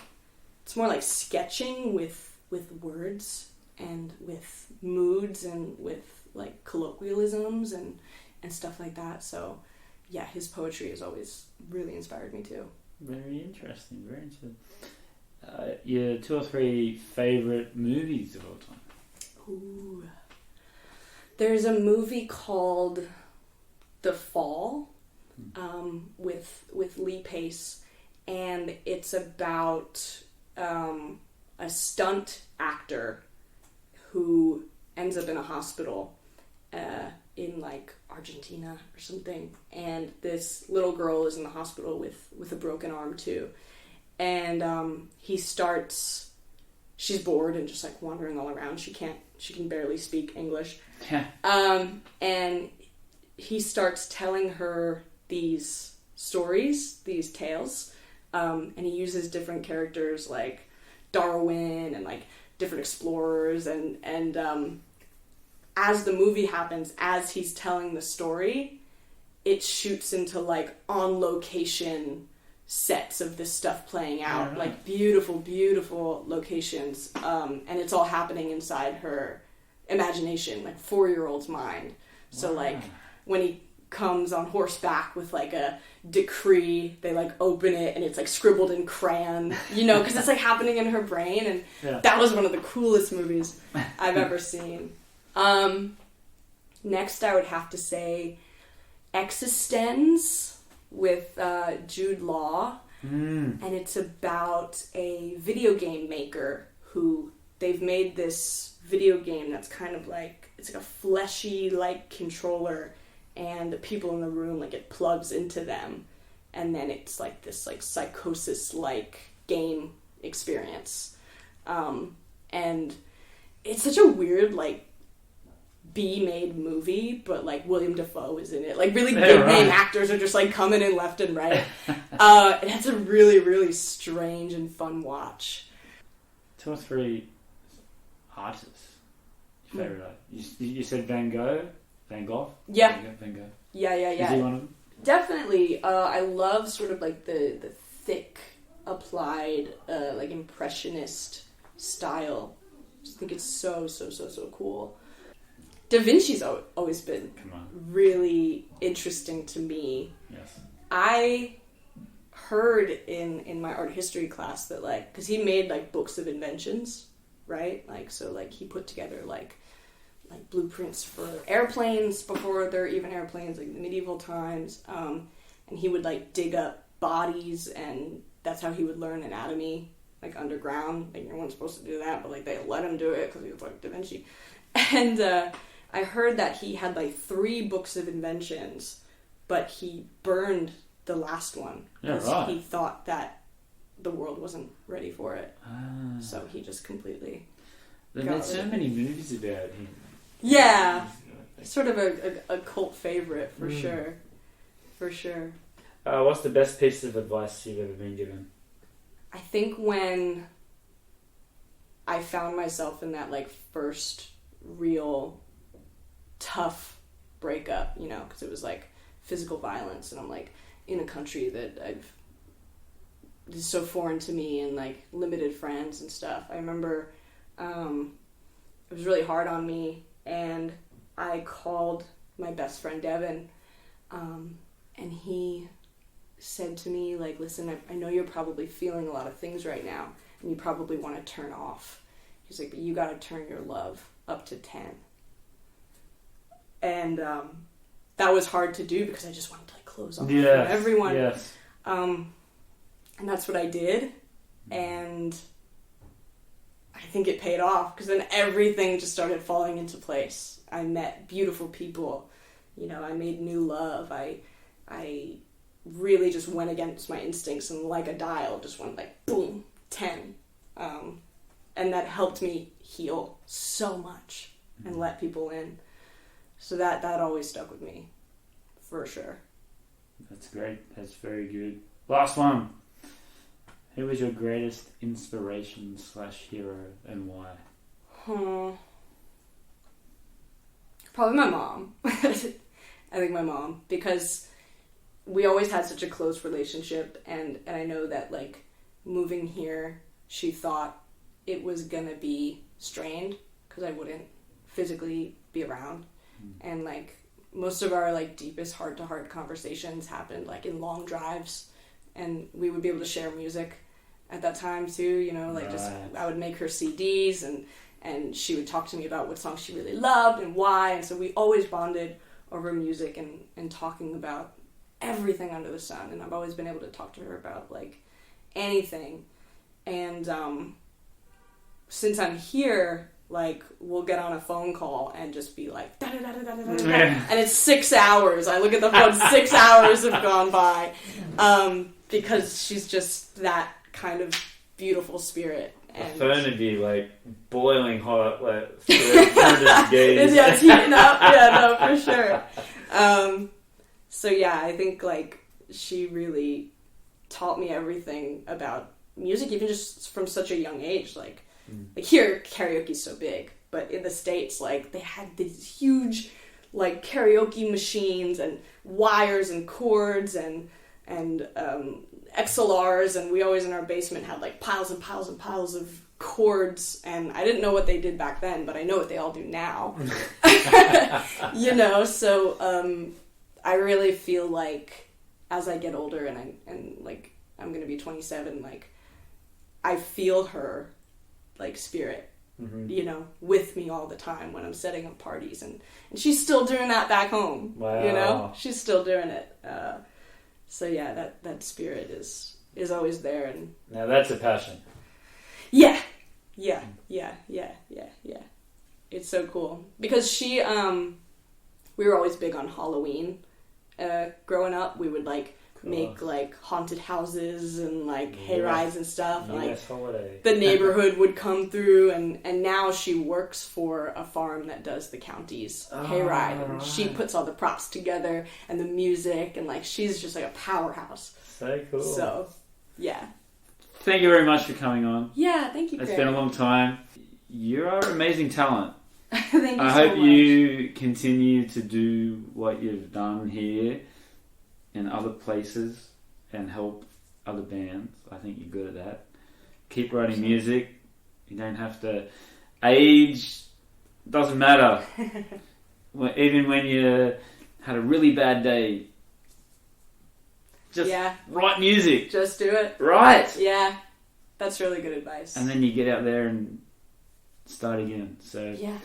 sketching with words and with moods and with like colloquialisms and stuff like that. So yeah, his poetry has always really inspired me too. Very interesting, very interesting. Your 2 or 3 favorite movies of all time? Ooh. There's a movie called The Fall, with Lee Pace, and it's about a stunt actor who ends up in a hospital in like Argentina or something, and this little girl is in the hospital with a broken arm too, and she's bored and just like wandering all around. She can barely speak English. Yeah. And he starts telling her these stories, these tales, and he uses different characters like Darwin and like different explorers, and as the movie happens, as he's telling the story, it shoots into like on location sets of this stuff playing out, like beautiful locations, and it's all happening inside her imagination, like 4-year-old's mind. So like when he comes on horseback with like a decree, they like open it and it's like scribbled in crayon, because it's like happening in her brain, and that was one of the coolest movies I've ever seen. Next I would have to say Existenz with Jude Law, and it's about a video game maker who they've made this video game that's kind of like, it's like a fleshy like controller, and the people in the room, like it plugs into them, and then it's like this like psychosis like game experience, and it's such a weird like B-made movie, but like William Dafoe is in it, like really big name actors are just like coming in left and right. And it's a really strange and fun watch. 2 or 3 artists your favorite artist? You said Van Gogh? Van Gogh? Yeah. Van Gogh. Yeah. Is he one of them? Definitely. I love sort of like the thick, applied, like impressionist style. I just think it's so cool. Da Vinci's always been really interesting to me. Yes. I heard in my art history class that like, because he made like books of inventions, right? Like, so like he put together like blueprints for airplanes before there were even airplanes, like in the medieval times. And he would like dig up bodies, and that's how he would learn anatomy, like underground. Like, you weren't supposed to do that, but like they let him do it because he was like Da Vinci. And I heard that he had like 3 books of inventions, but he burned the last one because he thought that the world wasn't ready for it. So he just completely. They made so many movies about him. Yeah, sort of a cult favorite for sure. For sure. What's the best piece of advice you've ever been given? I think when I found myself in that like first real tough breakup, because it was like physical violence, and I'm like in a country that is so foreign to me, and like limited friends and stuff. I remember it was really hard on me, and I called my best friend Devin, and he said to me like, listen, I know you're probably feeling a lot of things right now, and you probably want to turn off. He's like, but you got to turn your love up to 10. And that was hard to do because I just wanted to like close off from everyone. Yes. And that's what I did. And I think it paid off, because then everything just started falling into place. I met beautiful people. You know, I made new love. I really just went against my instincts, and like a dial just went like boom, 10. And that helped me heal so much and let people in. So that always stuck with me, for sure. That's great. That's very good. Last one. Who was your greatest inspiration / hero, and why? Probably my mom. I think my mom, because we always had such a close relationship, and I know that, like, moving here, she thought it was gonna be strained because I wouldn't physically be around. And, like, most of our, like, deepest heart-to-heart conversations happened, like, in long drives, and we would be able to share music at that time too, you know, like, just I would make her CDs, and she would talk to me about what songs she really loved and why, and so we always bonded over music and talking about everything under the sun, and I've always been able to talk to her about, like, anything. And since I'm here, like, we'll get on a phone call and just be like, da da da da da da da, and it's 6 hours. I look at the phone, 6 hours have gone by, because she's just that kind of beautiful spirit. And the phone would be like boiling hot, like 300 degrees. Yeah, it's heating up. Yeah, no, for sure. So yeah, I think, like, she really taught me everything about music, even just from such a young age. Like here, karaoke's so big, but in the States, like, they had these huge, like, karaoke machines and wires and cords and XLRs, and we always in our basement had, like, piles and piles and piles of cords, and I didn't know what they did back then, but I know what they all do now. You know, so I really feel like as I get older and like, I'm gonna be 27, like, I feel her, like, spirit, you know, with me all the time when I'm setting up parties, and she's still doing that back home. Wow. You know, she's still doing it. So yeah, that spirit is always there. And now that's a passion. Yeah. It's so cool, because she we were always big on Halloween. Growing up, we would, like, make, like, haunted houses and, like, hay rides and stuff. And, like, the neighborhood would come through, and now she works for a farm that does the county's hayride, and she puts all the props together and the music, and, like, she's just like a powerhouse. So cool. So, yeah. Thank you very much for coming on. Yeah, thank you, Craig. It's been a long time. You are amazing talent. Thank you so much. I hope you continue to do what you've done here in other places and help other bands. I think you're good at that. Keep writing music. You don't have to... Age doesn't matter. Even when you had a really bad day, just write music. Just do it. Right. Yeah. That's really good advice. And then you get out there and start again. So yeah,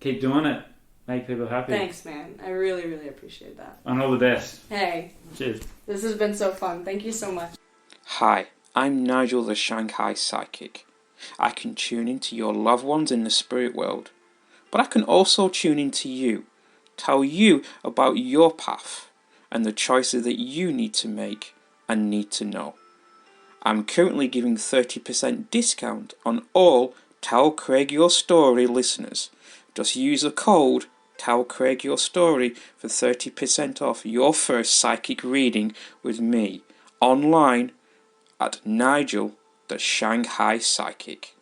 keep doing it. Make people happy. Thanks, man. I really, really appreciate that. And all the best. Hey. Cheers. This has been so fun. Thank you so much. Hi, I'm Nigel the Shanghai Psychic. I can tune into your loved ones in the spirit world, but I can also tune into you, tell you about your path and the choices that you need to make and need to know. I'm currently giving 30% discount on all Tell Craig Your Story listeners. Just use the code Tell Craig Your Story for 30% off your first psychic reading with me online at Nigel the Shanghai Psychic.